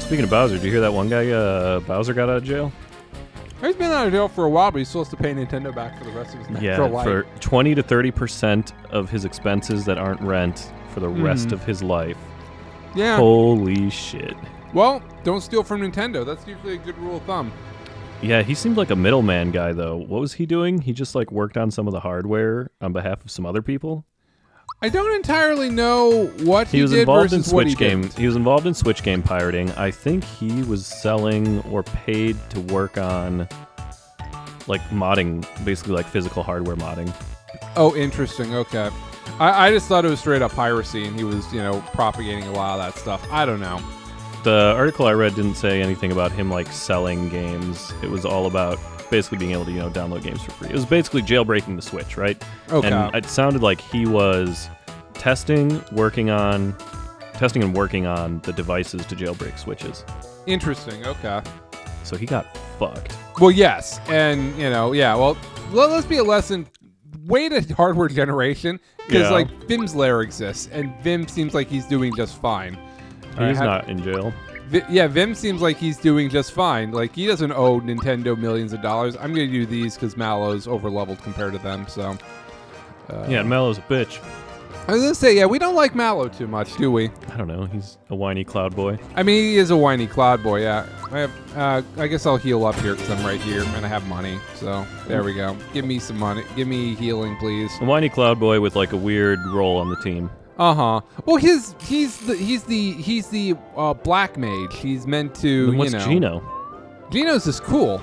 Speaking of Bowser, did you hear that one guy, Bowser got out of jail? He's been out of jail for a while, but he's supposed to pay Nintendo back for the rest of his natural life. For 20 to 30% of his expenses that aren't rent for the rest of his life. Yeah. Holy shit. Well, don't steal from Nintendo. That's usually a good rule of thumb. Yeah, he seemed like a middleman guy, though. What was he doing? He just, like, worked on some of the hardware on behalf of some other people? I don't entirely know what he was did involved in versus what he Switch game. didn't. He was involved in Switch game pirating. I think he was selling or paid to work on, like, modding, basically like physical hardware modding. Oh, interesting. Okay. I just thought it was straight up piracy, and he was, propagating a lot of that stuff. I don't know. The article I read didn't say anything about him, like, selling games. It was all about basically being able to, download games for free. It was basically jailbreaking the Switch, right? Okay. And it sounded like he was testing and working on the devices to jailbreak Switches. Interesting. Okay. So he got fucked. Well, yes. And, well, let's be a lesson. Wait a hardware generation, because, Vim's Lair exists, and Vim seems like he's doing just fine. He's not in jail. Vim seems like he's doing just fine. Like, he doesn't owe Nintendo millions of dollars. I'm going to do these because Mallow's over-leveled compared to them, so... Yeah, and Mallow's a bitch. I was going to say, we don't like Mallow too much, do we? I don't know. He's a whiny cloud boy. I mean, he is a whiny cloud boy, yeah. I guess I'll heal up here because I'm right here and I have money. So, there we go. Give me some money. Give me healing, please. A whiny cloud boy with, like, a weird role on the team. Uh-huh. Well, he's the black mage. He's meant to, Then what's Geno? Geno's is cool.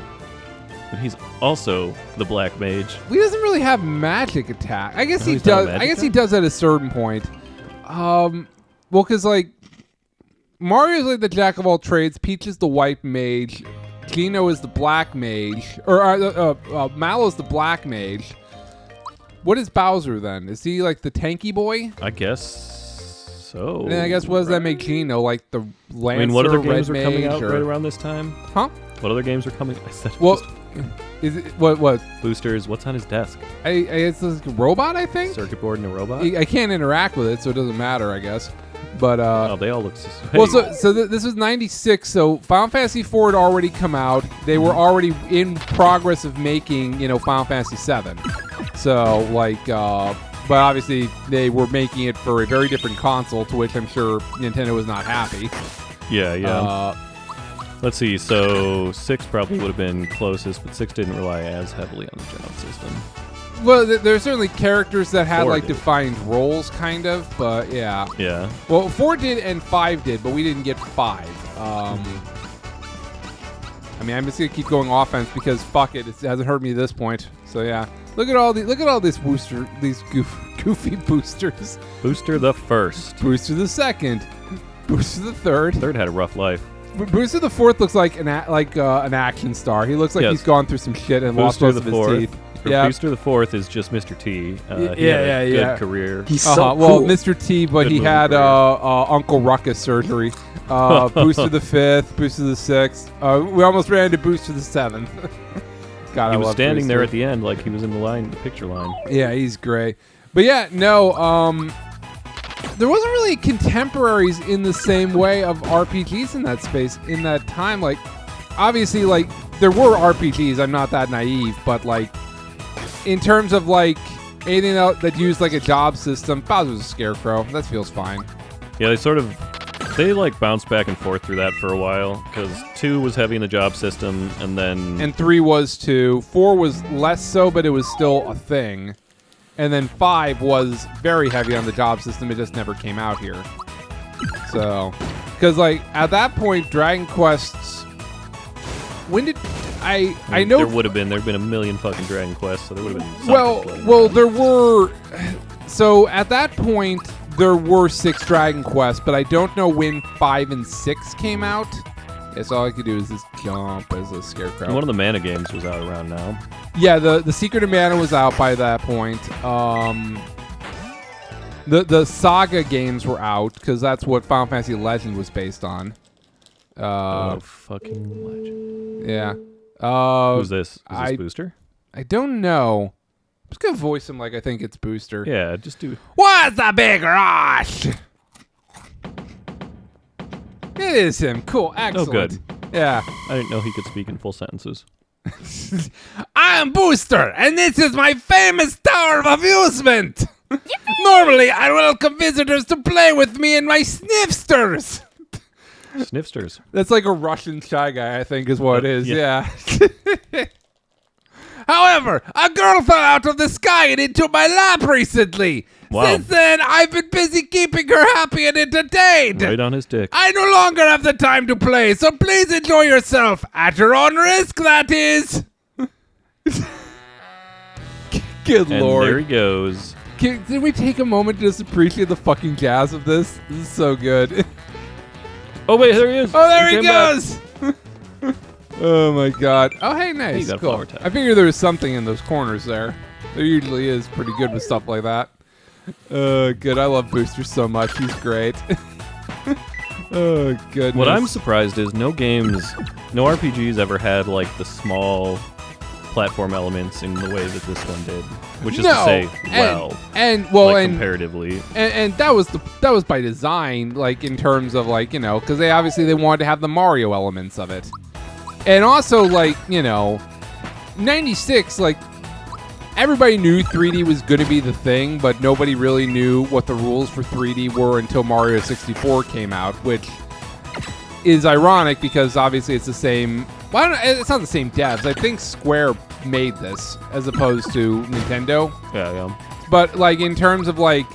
But he's also the black mage. He doesn't really have magic attack. I guess No, he he's not a does. magic I guess he guy? does at a certain point. Well, because like Mario's like the jack of all trades. Peach is the white mage. Geno is the black mage, or Mallow's the black mage. What is Bowser then? Is he like the tanky boy? I guess so. And then I guess what does that make Geno? Like the Lancer, I mean, what other Red games were coming Mage, out or- right around this time? Huh? What other games were coming? I said Well, is it what? boosters. What's on his desk? It's like a robot, I think. Circuit board and a robot. I can't interact with it, so it doesn't matter, I guess. But Oh, they all look. well, this was '96, so Final Fantasy IV had already come out. They were already in progress of making, Final Fantasy VII. So, but obviously they were making it for a very different console, to which I'm sure Nintendo was not happy. Yeah. Let's see. So 6 probably would have been closest, but 6 didn't rely as heavily on the job system. Well, there's certainly characters that had 4 like did. defined roles, kind of, but yeah. Yeah. Well, 4 did and 5 did, but we didn't get 5. I mean, I'm just gonna keep going offense because fuck it hasn't hurt me at this point. So yeah, look at all this booster, these goofy boosters. Booster the first. Booster the second, Booster the third. Third had a rough life. Booster the fourth looks like an action star. He looks like Yes. he's gone through some shit and lost Booster most the of his fourth. teeth. Or Yeah. Booster the fourth is just Mr. T. He Yeah, had a yeah. good career. He's so Well, cool. Mr. T, but Good he movie had career. Uncle Ruckus surgery. Booster the fifth, Booster the sixth. We almost ran into Booster the seventh. God, He I was love standing there Booster. at the end like he was in the picture line. Yeah, he's great. But yeah, no, there wasn't really contemporaries in the same way of RPGs in that space in that time. Like, obviously, like, there were RPGs. I'm not that naive, but like, in terms of like anything else that used like a job system, Bowser's a scarecrow. That feels fine. Yeah, they like bounced back and forth through that for a while because 2 was heavy in the job system, and then And 3 was 2. 4 was less so, but it was still a thing. And then 5 was very heavy on the job system. It just never came out here. So, because like at that point, Dragon Quests. When did I know? there'd been a million fucking Dragon Quests, so there would have been something. Well, there were. So at that point, there were 6 Dragon Quests, but I don't know when 5 and 6 came out. Yes, all I could do is just jump as a scarecrow. One of the Mana games was out around now. Yeah, the Secret of Mana was out by that point. The Saga games were out because that's what Final Fantasy Legend was based on. Fucking legend. Yeah. Who's this? Is I- this Booster? I don't know. I'm just gonna voice him like I think it's Booster. Yeah, just do. What's the big rush? Yeah, It is him. Cool. Excellent. Oh, good. Yeah. I didn't know he could speak in full sentences. I am Booster, and this is my famous tower of amusement. Normally, I welcome visitors to play with me and my sniffsters. Sniffsters. That's like a Russian Shy Guy, I think is what it is. Yeah. Yeah. However, a girl fell out of the sky and into my lap recently. Wow. Since then, I've been busy keeping her happy and entertained. Right on his dick. I no longer have the time to play, so please enjoy yourself. At your own risk, that is. Good And Lord. there he goes. Did we take a moment to just appreciate the fucking jazz of this? This is so good. Oh, wait, there he is. Oh, there he came back. goes! Oh my god. Oh, hey, nice. Hey, you got a cool. flower tag. I figured there was something in those corners there. There usually is pretty good with stuff like that. Good. I love Booster so much. He's great. Oh, goodness. What I'm surprised is no RPGs ever had like the small platform elements in the way that this one did, which is to say, comparatively, and that was by design, like in terms of like because they wanted to have the Mario elements of it, and also like 96 like. Everybody knew 3D was going to be the thing, but nobody really knew what the rules for 3D were until Mario 64 came out, which is ironic because obviously it's the same. Well, it's not the same devs. I think Square made this as opposed to Nintendo. Yeah. But like in terms of like,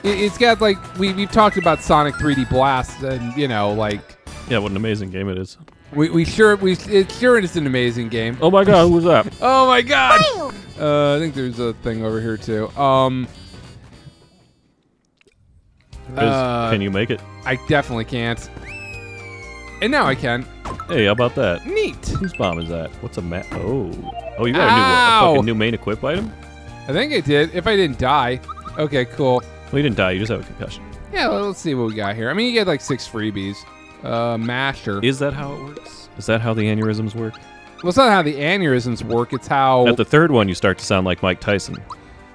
it's got like we've talked about Sonic 3D Blast, and like. Yeah, what an amazing game it is. It sure is an amazing game. Oh my god, who was that? Oh my god! I think there's a thing over here too. Can you make it? I definitely can't. And now I can. Hey, how about that? Neat. Whose bomb is that? What's a map? Oh, you got a fucking new main equip item? I think I did. If I didn't die. Okay, cool. Well, you didn't die. You just have a concussion. Yeah, let's see what we got here. I mean, you get like 6 freebies. Masher. Is that how it works? Is that how the aneurysms work? Well, it's not how the aneurysms work. It's how... At the third one, you start to sound like Mike Tyson.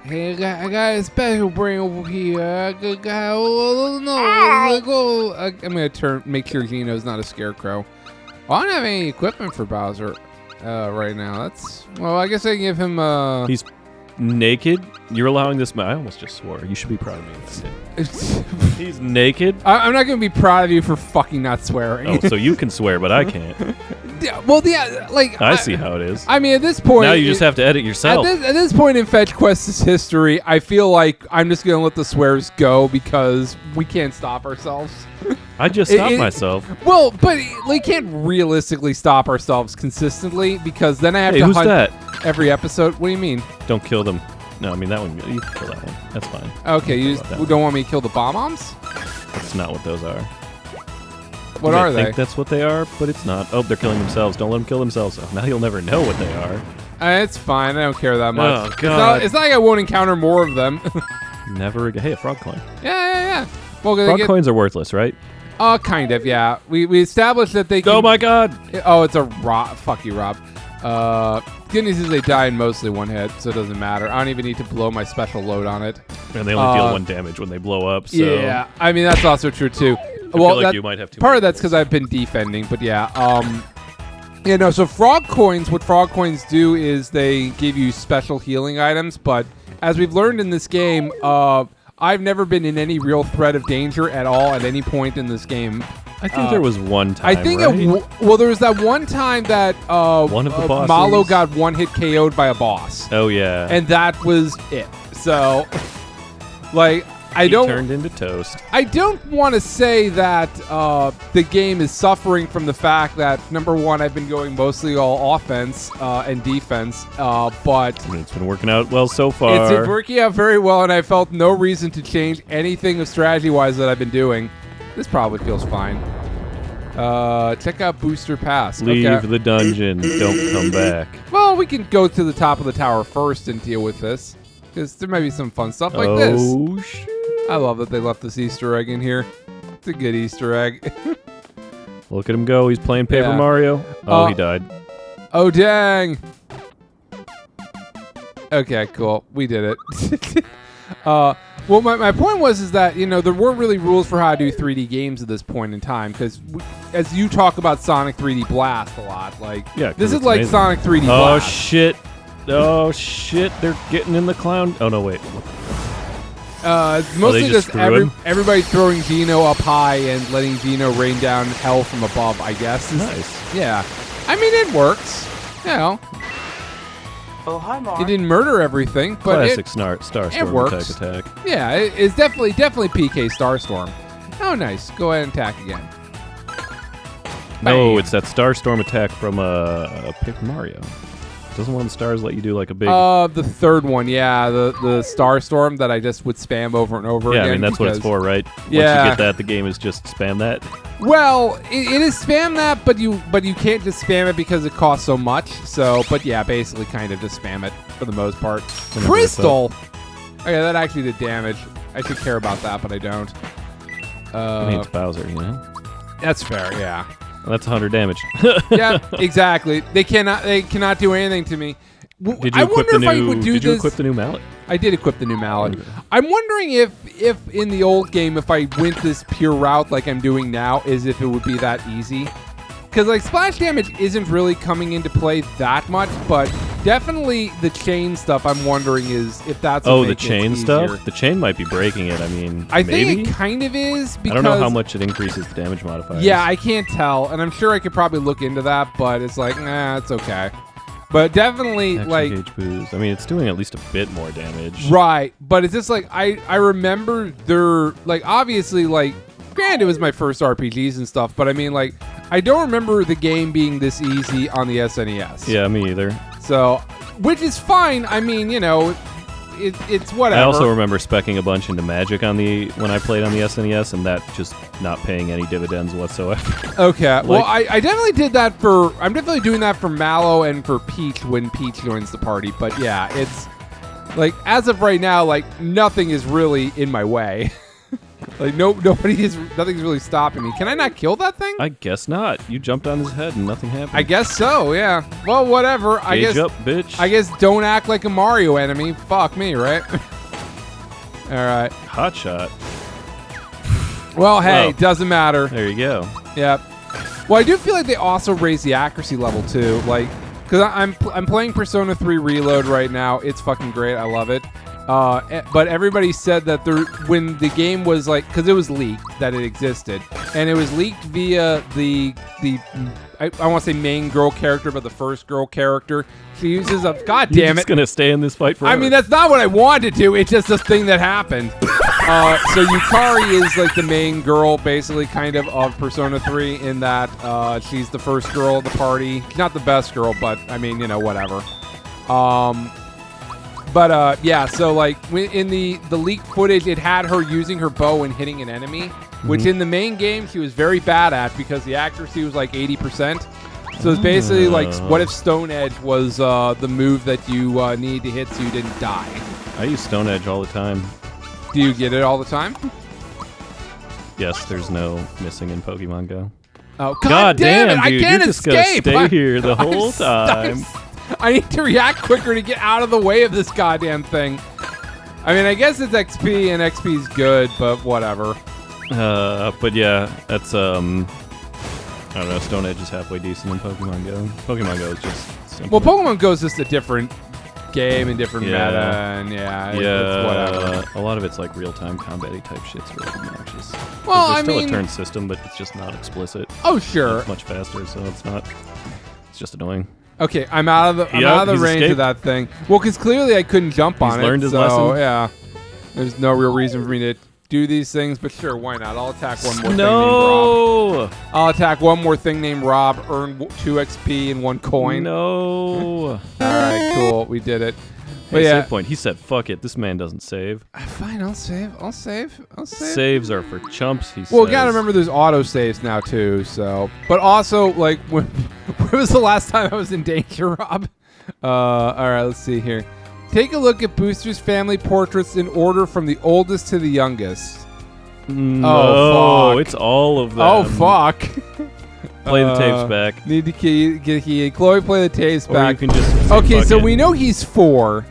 Hey, I got a special brain over here. I'm going to make sure Geno's not a scarecrow. Well, I don't have any equipment for Bowser right now. Well, I guess I can give him... He's naked? You're allowing this... I almost just swore. You should be proud of me. He's naked? I'm not going to be proud of you for fucking not swearing. Oh, so you can swear, but I can't. Like... I see how it is. I mean, at this point... Now you just have to edit yourself. At this point in Fetch Quest's history, I feel like I'm just going to let the swears go because we can't stop ourselves. I just stopped myself. Well, but we can't realistically stop ourselves consistently because then I have to who's hunt that? Every episode. What do you mean? Don't kill them. No, I mean that one. You can kill that one. That's fine. Okay, you don't want me to kill the bomb-oms? That's not what those are. What are they? I think that's what they are, but it's not. Oh, they're killing themselves. Don't let them kill themselves. Oh, now you'll never know what they are. It's fine. I don't care that much. Oh, God. It's not like I won't encounter more of them. Never again. Hey, a frog coin. Yeah. Well, frog coins are worthless, right? Kind of, yeah. We established that they can... Oh, my God. Oh, it's a Rob. Fuck you, Rob. Good news is they die in mostly one hit, so it doesn't matter. I don't even need to blow my special load on it. And they only deal 1 damage when they blow up, so... Yeah, I mean, that's also true, too. I feel like you might have part of that's because I've been defending, but yeah. So frog coins, what frog coins do is they give you special healing items, but as we've learned in this game, I've never been in any real threat of danger at all at any point in this game. I think there was one time, I think right? there was that one time that one of the bosses? Mallow got one hit KO'd by a boss. Oh yeah, and that was it. So, like, he turned into toast. I don't want to say that the game is suffering from the fact that number one, I've been going mostly all offense and defense, but I mean, it's been working out well so far. It's been working out very well, and I felt no reason to change anything of strategy-wise that I've been doing. This probably feels fine. Check out Booster Pass. Leave the dungeon. Don't come back. Well, we can go to the top of the tower first and deal with this, because there might be some fun stuff like this. Oh, shit. I love that they left this Easter egg in here. It's a good Easter egg. Look at him go. He's playing Paper Mario. Oh, he died. Oh, dang. Okay, cool. We did it. Well, my point is that, there weren't really rules for how to do 3D games at this point in time, because as you talk about Sonic 3D Blast a lot, like, this is like amazing. Sonic 3D Blast. Oh, shit. They're getting in the clown. Oh, no, wait. It's mostly just everybody throwing Geno up high and letting Geno rain down hell from above, I guess. Nice. Yeah. I mean, it works. Oh, hi, Mark. It didn't murder everything, but classic Starstorm attack. Yeah, it's definitely PK Starstorm. Oh, nice. Go ahead and attack again. No, it's that Starstorm attack from Paper Mario. Doesn't one of the stars let you do like a big... The third one, yeah. The Starstorm that I just would spam over and over again. Yeah, I mean, that's what it's for, right? Yeah. Once you get that, the game is just spam that. Well, it is spam that, but you can't just spam it because it costs so much. So, but yeah, basically kind of just spam it for the most part. Crystal! Okay, that actually did damage. I should care about that, but I don't. I mean, it's Bowser, you know? That's fair, yeah. Well, that's 100 damage. Yeah, exactly. They cannot do anything to me. Did you equip the new mallet? I did equip the new mallet. I'm wondering if in the old game, if I went this pure route like I'm doing now, is if it would be that easy. Because like splash damage isn't really coming into play that much, but definitely the chain stuff. I'm wondering is if that's the chain stuff. The chain might be breaking it. I mean, I think it kind of is. Because I don't know how much it increases the damage modifier. Yeah, I can't tell, and I'm sure I could probably look into that, but it's like, nah, it's okay. But definitely, action like... gauge boost. I mean, it's doing at least a bit more damage. Right, but it's just like, I remember there... Like, obviously, like... Granted, it was my first RPGs and stuff, but I mean, like... I don't remember the game being this easy on the SNES. Yeah, me either. So, which is fine. I mean, it's whatever. I also remember speccing a bunch into Magic when I played on the SNES, and that just not paying any dividends whatsoever. Okay, well, I definitely did that I'm definitely doing that for Mallow and for Peach when Peach joins the party. But yeah, it's like as of right now, like nothing is really in my way. Like nothing's really stopping me. Can I not kill that thing? I guess not. You jumped on his head and nothing happened. I guess so. Yeah. Well, whatever. I guess. Up, bitch. I guess don't act like a Mario enemy. Fuck me, right? All right. Hot shot. Well, hey, doesn't matter. There you go. Yep. Well, I do feel like they also raised the accuracy level too, like because I'm playing Persona 3 Reload right now. It's fucking great. I love it. But everybody said that when the game was like, because it was leaked that it existed, and it was leaked via the I want to say main girl character, but the first girl character. She uses a God damn it. You're just gonna stay in this fight forever. I mean, that's not what I wanted to do. It's just this thing that happened. So Yukari is like the main girl, basically, kind of Persona 3 in that she's the first girl of the party. Not the best girl, but I mean, whatever. But yeah, so like in the leaked footage, it had her using her bow and hitting an enemy, which in the main game she was very bad at because the accuracy was like 80%. So it's basically like, what if Stone Edge was the move that you need to hit so you didn't die? I use Stone Edge all the time. Do you get it all the time? Yes, there's no missing in Pokemon Go. Oh, God damn it! Dude, I can't you're just escape. Gonna stay here the whole time. I need to react quicker to get out of the way of this goddamn thing. I mean, I guess it's XP, and XP's good, but whatever. But yeah, that's I don't know. Stone Edge is halfway decent in Pokemon Go. Pokemon Go is just simple. Well, Pokemon Go is just a different game and different meta, and it's whatever. A lot of it's like real-time combat-y type shit's really obnoxious. Well, there's still a turn system, but it's just not explicit. Oh, sure. It's much faster, so it's just annoying. Okay, I'm out of the range of that thing. Well, because clearly I couldn't jump on it. He's learned his lesson. lesson. Yeah, there's no real reason for me to do these things, but sure, why not? I'll attack one more thing named Rob. I'll attack one more thing named Rob, earn 2 XP and 1 coin. No. All right, cool. We did it. But hey, yeah. Save point. He said, fuck it. This man doesn't save. Fine, I'll save. Saves are for chumps, he says. Well, gotta remember there's auto saves now, too, so. But also, like, when was the last time I was in danger, Rob? All right, let's see here. Take a look at Booster's family portraits in order from the oldest to the youngest. No, oh, fuck. It's all of them. Oh, fuck. Play the tapes back. Need to get key. Chloe, play the tapes back. You can just okay, so we know he's 4.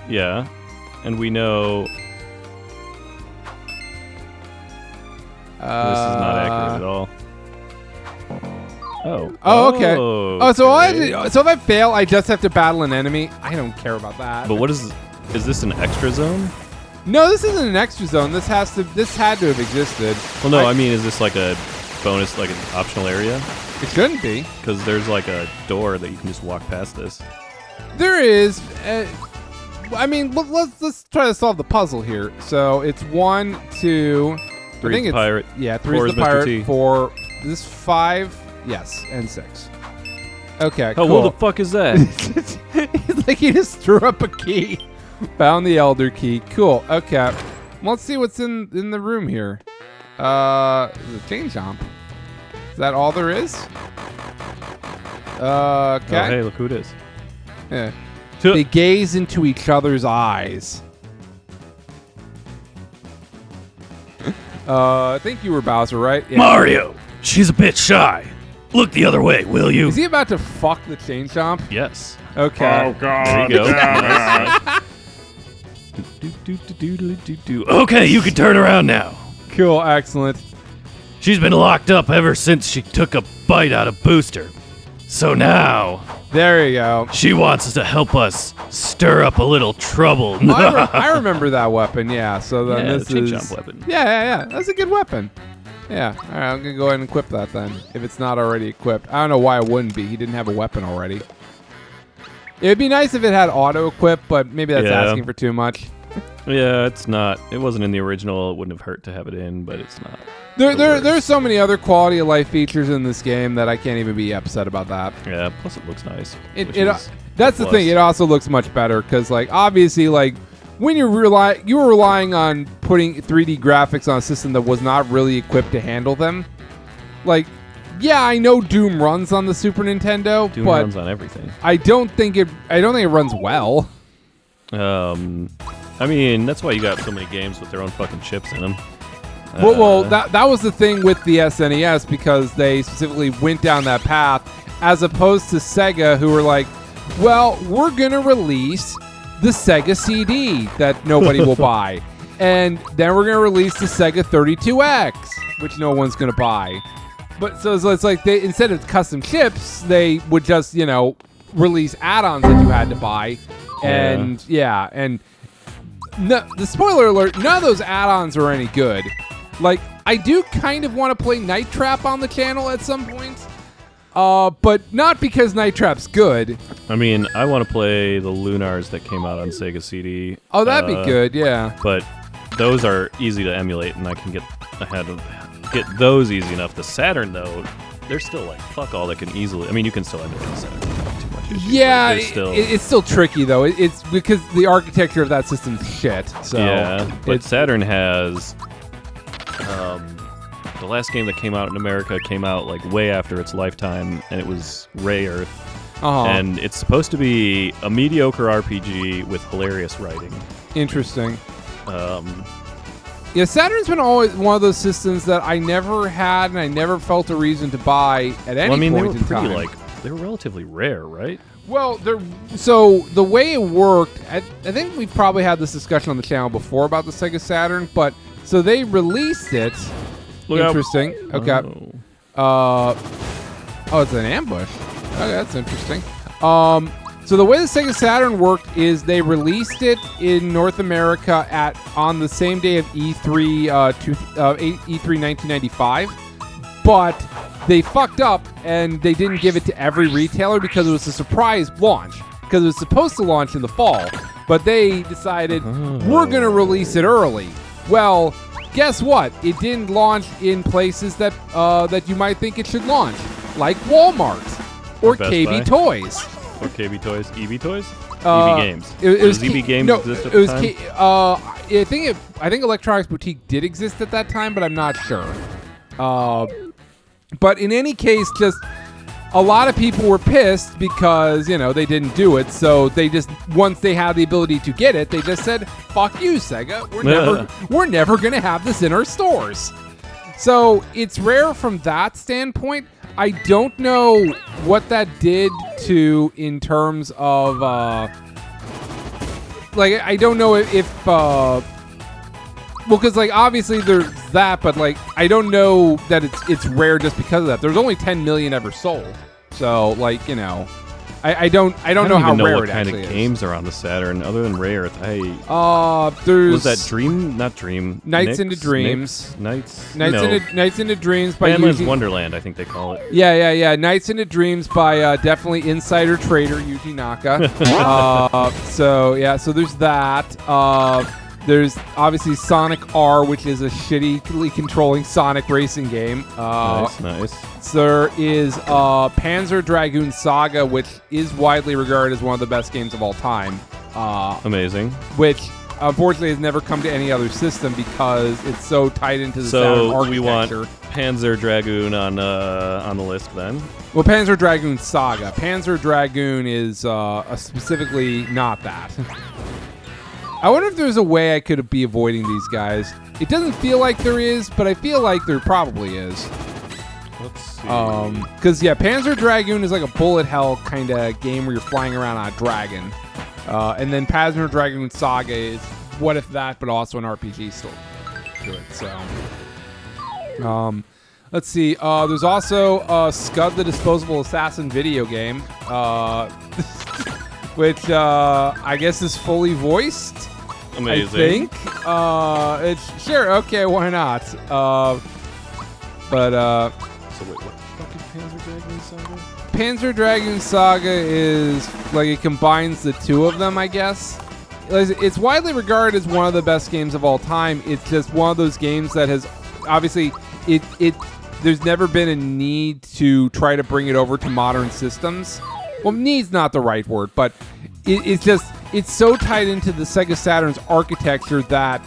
Yeah. And we know This is not accurate at all. Oh. Oh, okay. Oh, so if I fail, I just have to battle an enemy. I don't care about that. But what is this an extra zone? No, this isn't an extra zone. This had to have existed. Well, no, I mean, is this like a bonus, like an optional area? It shouldn't be. Because there's like a door that you can just walk past this. There is. I mean, let's try to solve the puzzle here. So it's 1, 2. 3 is the pirate. Yeah, 3 4 is the Mr. pirate. T. 4. This is 5. Yes, and 6. Okay. Oh, cool. what the fuck is that? It's like he just threw up a key. Found the Elder Key. Cool. Okay. Let's see what's in the room here. The chain jump. Is that all there is? Okay. Oh, hey, look who it is. Yeah. They gaze into each other's eyes. I think you were Bowser, right? Yeah. Mario, she's a bit shy. Look the other way, will you? Is he about to fuck the chain chomp? Yes. Okay. Oh, God. There you go. Yeah. Okay, you can turn around now. Cool. Excellent. She's been locked up ever since she took a bite out of Booster. So now, There you go. she wants to help us stir up a little trouble. I remember that weapon. Yeah. So then Yeah, this the chain is chomp weapon. Yeah. That's a good weapon. Yeah. All right. I'm gonna go ahead and equip that then, if it's not already equipped. I don't know why it wouldn't be. He didn't have a weapon already. It'd be nice if it had auto equip, but maybe that's Yeah. asking for too much. Yeah, it's not. It wasn't in the original. It wouldn't have hurt to have it in, but it's not. There's so many other quality of life features in this game that I can't even be upset about that. Yeah. Plus, it looks nice. which That's is the plus. thing. It also looks much better because, like, obviously, like when you were relying on putting 3D graphics on a system that was not really equipped to handle them. Like, yeah, I know Doom runs on the Super Nintendo, Doom but runs on everything. I don't think it runs well. I mean, that's why you got so many games with their own fucking chips in them. Well, that was the thing with the SNES because they specifically went down that path, as opposed to Sega, who were like, well, we're going to release the Sega CD that nobody will buy. And then we're going to release the Sega 32X, which no one's going to buy. But so it's like they, instead of custom chips, they would just, release add-ons that you had to buy. And no, the spoiler alert, none of those add-ons are any good. Like, I do kind of want to play Night Trap on the channel at some point. But not because Night Trap's good. I mean, I want to play the Lunars that came out on Sega CD. Oh, that'd be good, yeah. But those are easy to emulate, and I can get those easy enough. The Saturn, though, they're still like fuck all that can easily. I mean, you can still emulate the Saturn. Not too much issue, Yeah, but it's still tricky though. It's because the architecture of that system's shit. So yeah, but Saturn has. The last game that came out in America came out like way after its lifetime, and it was Ray Earth. And it's supposed to be a mediocre RPG with hilarious writing. Interesting. Yeah, Saturn's been always one of those systems that I never had and I never felt a reason to buy at any they point were in pretty time. they were relatively rare, right? Well, so the way it worked, I think we've probably had this discussion on the channel before about the Sega Saturn, but so they released it. Look out. Interesting. Okay. Oh. It's an ambush. Okay, that's interesting. So the way the Sega Saturn worked is they released it in North America on the same day of E3 1995, but they fucked up and they didn't give it to every retailer because it was a surprise launch, because it was supposed to launch in the fall, but they decided we're going to release it early. Well, guess what? It didn't launch in places that you might think it should launch, like Walmart or Best KB Buy. Toys. Or KB Toys, EB Toys, EB Games. It was Does EB Games no, exist at it was the time? I think Electronics Boutique did exist at that time, but I'm not sure. But in any case, just a lot of people were pissed because they didn't do it. So they just, once they had the ability to get it, they just said, "Fuck you, Sega. We're never gonna have this in our stores." So it's rare from that standpoint. I don't know what that did to in terms of I don't know if Well, because like obviously there's that, but like I don't know that it's rare just because of that. There's only 10 million ever sold, so like I don't know how even know rare what it kind of actually is. games are on the Saturn other than Ray Earth. There's Was that Dream? Not Dream. Nights into Dreams. Nights Nights into Dreams by Badlands Yuji. Wonderland, I think they call it. Yeah. Nights into Dreams by definitely insider trader Yuji Naka. So there's that. There's obviously Sonic R, which is a shittily controlling Sonic racing game. Nice. There is Panzer Dragoon Saga, which is widely regarded as one of the best games of all time. Amazing. Which unfortunately has never come to any other system because it's so tied into the Saturn architecture. We want Panzer Dragoon on the list then. Well, Panzer Dragoon Saga. Panzer Dragoon is specifically not that. I wonder if there's a way I could be avoiding these guys. It doesn't feel like there is, but I feel like there probably is. Let's see. Because Panzer Dragoon is like a bullet hell kind of game where you're flying around on a dragon, and then Panzer Dragoon Saga is what if that, but also an RPG story to it. So, let's see. There's also Scud the Disposable Assassin video game, which I guess is fully voiced. Amazing. I think. It's sure. Okay, why not? So wait, what the fuck is Panzer Dragoon Saga? Panzer Dragoon Saga is like it combines the two of them, I guess. It's widely regarded as one of the best games of all time. It's just one of those games that has obviously there's never been a need to try to bring it over to modern systems. Well, need's not the right word, but it's so tied into the Sega Saturn's architecture that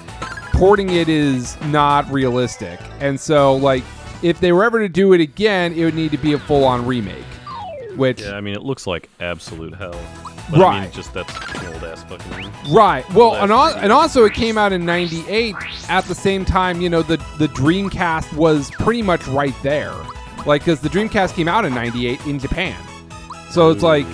porting it is not realistic. And so, like, if they were ever to do it again, it would need to be a full-on remake. Which Yeah, I mean, it looks like absolute hell. But Right. I mean, just that's an old-ass fucking game. Right. Well, Last and also it came out in '98 at the same time. The Dreamcast was pretty much right there, like because the Dreamcast came out in '98 in Japan. So it's like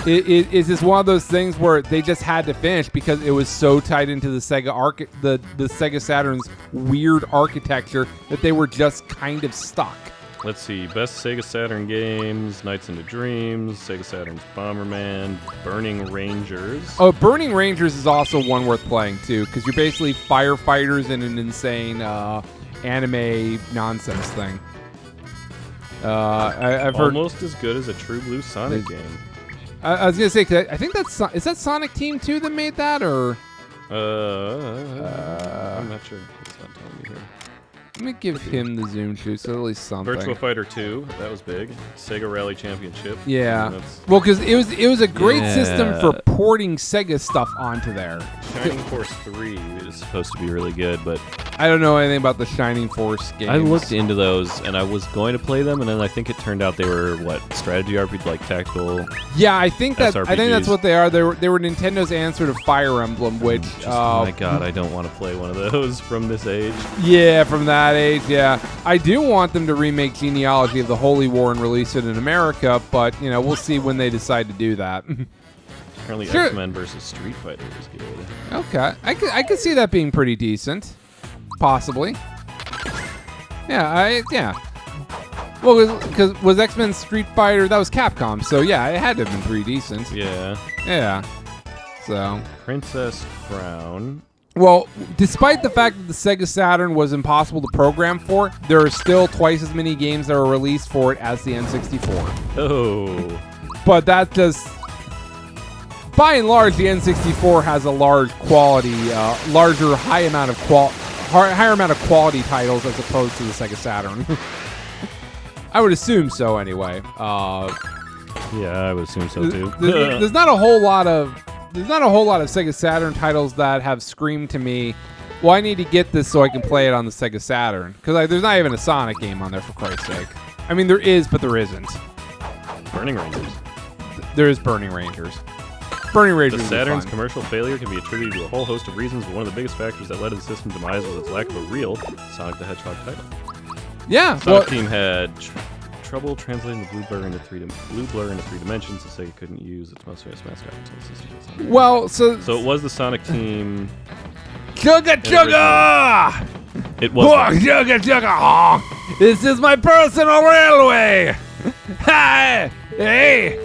it's just one of those things where they just had to finish because it was so tied into the Sega the Sega Saturn's weird architecture that they were just kind of stuck. Let's see. Best Sega Saturn games: Nights into Dreams, Sega Saturn's Bomberman, Burning Rangers. Oh, Burning Rangers is also one worth playing too, because you're basically firefighters in an insane anime nonsense thing. I've heard Almost as good as a True Blue Sonic game. I was gonna say, 'cause I think is that Sonic Team 2 that made that, or I'm not sure. It's not telling me here. let me give him the zoom too, so at least something. Virtua Fighter 2, that was big. Sega Rally Championship. Yeah. That's Well, because it was a great Yeah. system for porting Sega stuff onto there. Shining Force 3 is supposed to be really good, but I don't know anything about the Shining Force games. I looked into those and I was going to play them, and then I think it turned out they were strategy RPG, like tactical. Yeah, I think that's SRPGs. what they are. They were Nintendo's answer to Fire Emblem, which My God, I don't want to play one of those from this age. yeah, from that age, yeah. I do want them to remake Genealogy of the Holy War and release it in America, but we'll see when they decide to do that. Apparently, Sure. X-Men versus Street Fighter is good. Okay, I could see that being pretty decent, possibly. Yeah, Well, because was X-Men Street Fighter, that was Capcom, so yeah, it had to have been pretty decent. Yeah. Yeah. So. Princess Crown. Well, despite the fact that the Sega Saturn was impossible to program for, there are still twice as many games that were released for it as the N64. Oh. But that just, by and large, the N64 has a large quality, higher amount of quality titles as opposed to the Sega Saturn. I would assume so, anyway. Yeah, I would assume so too. There's not a whole lot of Sega Saturn titles that have screamed to me, well, I need to get this so I can play it on the Sega Saturn. Because there's not even a Sonic game on there, for Christ's sake. I mean, there is, but there isn't. Burning Rangers. There is Burning Rangers. Burning Rangers The is Saturn's fun. commercial failure can be attributed to a whole host of reasons, but one of the biggest factors that led to the system's demise was its lack of a real Sonic the Hedgehog title. Yeah, Sonic Team had trouble translating the blue blur into three dimensions, so Sega couldn't use its most famous mascot until the system was on. well, so So it was the Sonic Team Sugar, sugar! It was. Sugar, sugar! Oh, this is my personal railway! Hi! Hey!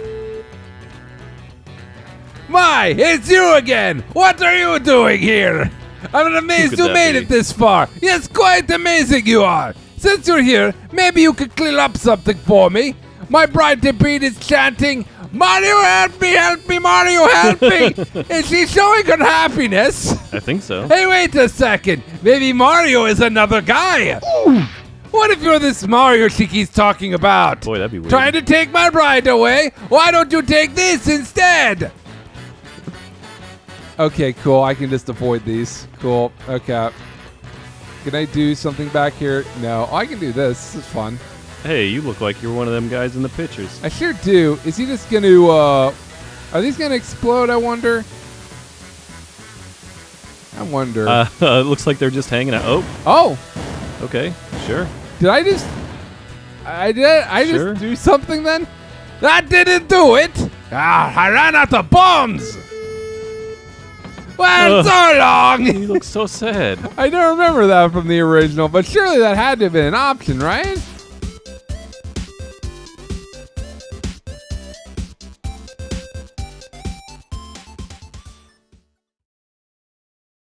My, it's you again! What are you doing here? I'm amazed could you that made be? it this far. Yes, quite amazing you are. Since you're here, maybe you could clean up something for me. My bride-to-be is chanting, Mario, help me, Mario, help me! Is she showing unhappiness? I think so. Hey, wait a second. Maybe Mario is another guy. What if you're this Mario she keeps talking about? Boy, that'd be weird. Trying to take my bride away? Why don't you take this instead? Okay, cool. I can just avoid these. Cool. Okay. Can I do something back here? No. Oh, I can do this. This is fun. Hey, you look like you're one of them guys in the pictures. I sure do. Is he just going to, are these going to explode, I wonder? I wonder. It looks like they're just hanging out. Oh! Okay, sure. Did I just... I Sure. just do something then? That didn't do it! Ah, I ran out of bombs! Well, so long! He looks so sad. I don't remember that from the original, but surely that had to have been an option, right?